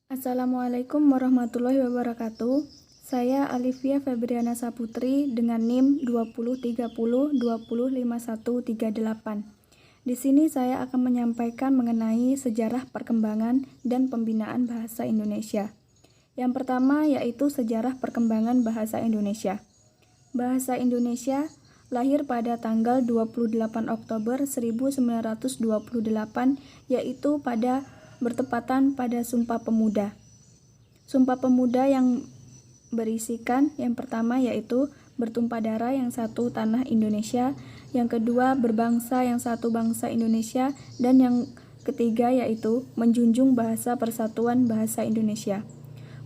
Assalamualaikum warahmatullahi wabarakatuh. Saya Alivia Febriana Saputri dengan NIM 2030205138. Di sini saya akan menyampaikan mengenai sejarah perkembangan dan pembinaan bahasa Indonesia. Yang pertama yaitu sejarah perkembangan bahasa Indonesia. Bahasa Indonesia lahir pada tanggal 28 Oktober 1928 yaitu bertepatan pada Sumpah Pemuda. Sumpah Pemuda yang berisikan yang pertama yaitu bertumpah darah yang satu tanah Indonesia, yang kedua berbangsa yang satu bangsa Indonesia, dan yang ketiga yaitu menjunjung bahasa persatuan bahasa Indonesia.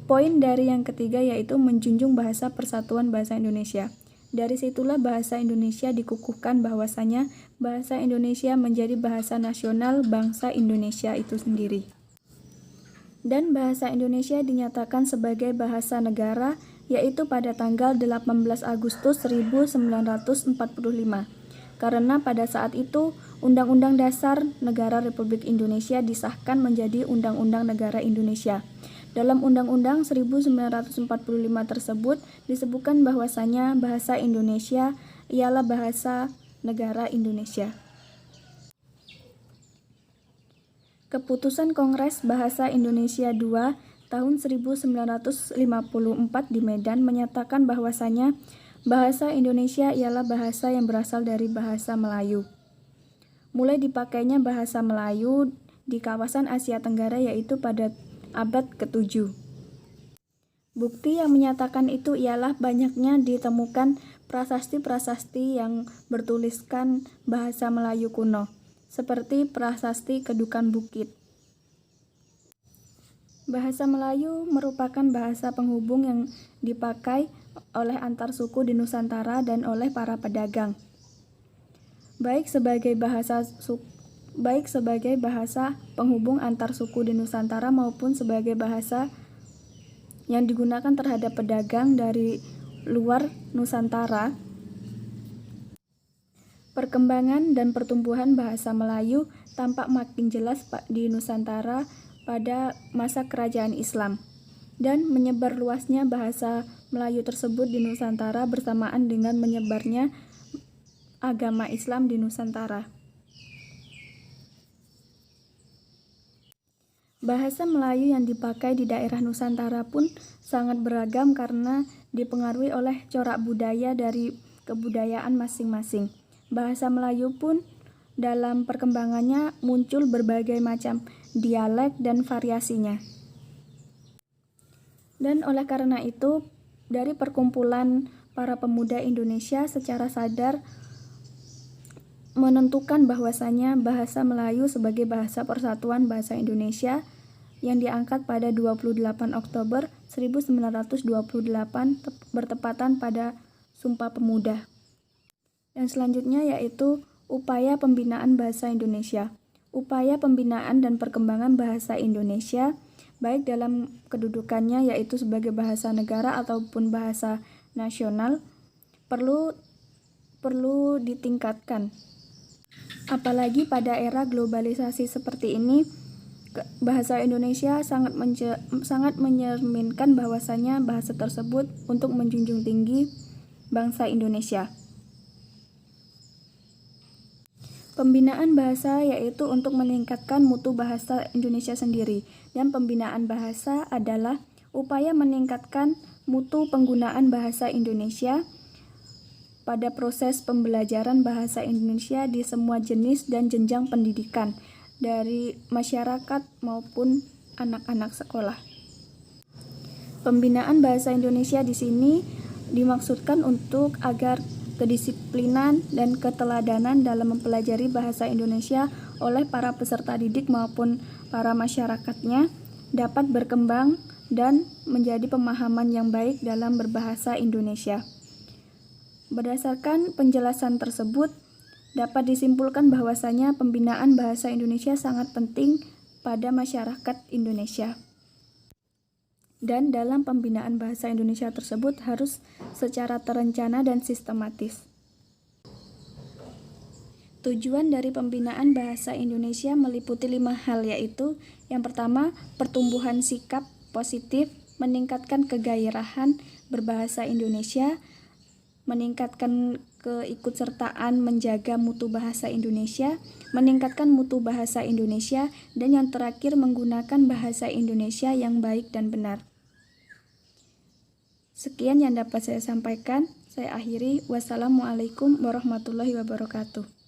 Poin dari yang ketiga yaitu menjunjung bahasa persatuan bahasa Indonesia. Dari situlah bahasa Indonesia dikukuhkan bahwasanya bahasa Indonesia menjadi bahasa nasional bangsa Indonesia itu sendiri. Dan bahasa Indonesia dinyatakan sebagai bahasa negara yaitu pada tanggal 18 Agustus 1945. Karena pada saat itu Undang-Undang Dasar Negara Republik Indonesia disahkan menjadi Undang-Undang Negara Indonesia. Dalam Undang-Undang 1945 tersebut disebutkan bahwasanya bahasa Indonesia ialah bahasa negara Indonesia. Keputusan Kongres Bahasa Indonesia II tahun 1954 di Medan menyatakan bahwasanya bahasa Indonesia ialah bahasa yang berasal dari bahasa Melayu. Mulai dipakainya bahasa Melayu di kawasan Asia Tenggara yaitu pada abad ke-7. Bukti yang menyatakan itu ialah banyaknya ditemukan prasasti-prasasti yang bertuliskan bahasa Melayu kuno, seperti prasasti Kedukan Bukit. Bahasa Melayu merupakan bahasa penghubung yang dipakai oleh antar suku di Nusantara dan oleh para pedagang, baik sebagai bahasa penghubung antar suku di Nusantara maupun sebagai bahasa yang digunakan terhadap pedagang dari luar Nusantara. Perkembangan dan pertumbuhan bahasa Melayu tampak makin jelas di Nusantara pada masa kerajaan Islam, dan menyebar luasnya bahasa Melayu tersebut di Nusantara bersamaan dengan menyebarnya agama Islam di Nusantara. Bahasa Melayu yang dipakai di daerah Nusantara pun sangat beragam karena dipengaruhi oleh corak budaya dari kebudayaan masing-masing. Bahasa Melayu pun dalam perkembangannya muncul berbagai macam dialek dan variasinya. Dan oleh karena itu, dari perkumpulan para pemuda Indonesia secara sadar menentukan bahwasanya bahasa Melayu sebagai bahasa persatuan bahasa Indonesia yang diangkat pada 28 Oktober 1928 bertepatan pada Sumpah Pemuda. Dan selanjutnya yaitu upaya pembinaan bahasa Indonesia. Upaya pembinaan dan perkembangan bahasa Indonesia baik dalam kedudukannya yaitu sebagai bahasa negara ataupun bahasa nasional perlu ditingkatkan. Apalagi pada era globalisasi seperti ini, bahasa Indonesia sangat mencerminkan bahwasanya bahasa tersebut untuk menjunjung tinggi bangsa Indonesia. Pembinaan bahasa yaitu untuk meningkatkan mutu bahasa Indonesia sendiri, dan pembinaan bahasa adalah upaya meningkatkan mutu penggunaan bahasa Indonesia pada proses pembelajaran bahasa Indonesia di semua jenis dan jenjang pendidikan, dari masyarakat maupun anak-anak sekolah. Pembinaan bahasa Indonesia di sini dimaksudkan untuk agar kedisiplinan dan keteladanan dalam mempelajari bahasa Indonesia oleh para peserta didik maupun para masyarakatnya dapat berkembang dan menjadi pemahaman yang baik dalam berbahasa Indonesia. Berdasarkan penjelasan tersebut, dapat disimpulkan bahwasanya pembinaan bahasa Indonesia sangat penting pada masyarakat Indonesia. Dan dalam pembinaan bahasa Indonesia tersebut harus secara terencana dan sistematis. Tujuan dari pembinaan bahasa Indonesia meliputi 5 hal, yaitu yang pertama, pertumbuhan sikap positif, meningkatkan kegairahan berbahasa Indonesia, meningkatkan keikutsertaan menjaga mutu bahasa Indonesia, meningkatkan mutu bahasa Indonesia, dan yang terakhir menggunakan bahasa Indonesia yang baik dan benar. Sekian yang dapat saya sampaikan. Saya akhiri. Wassalamualaikum warahmatullahi wabarakatuh.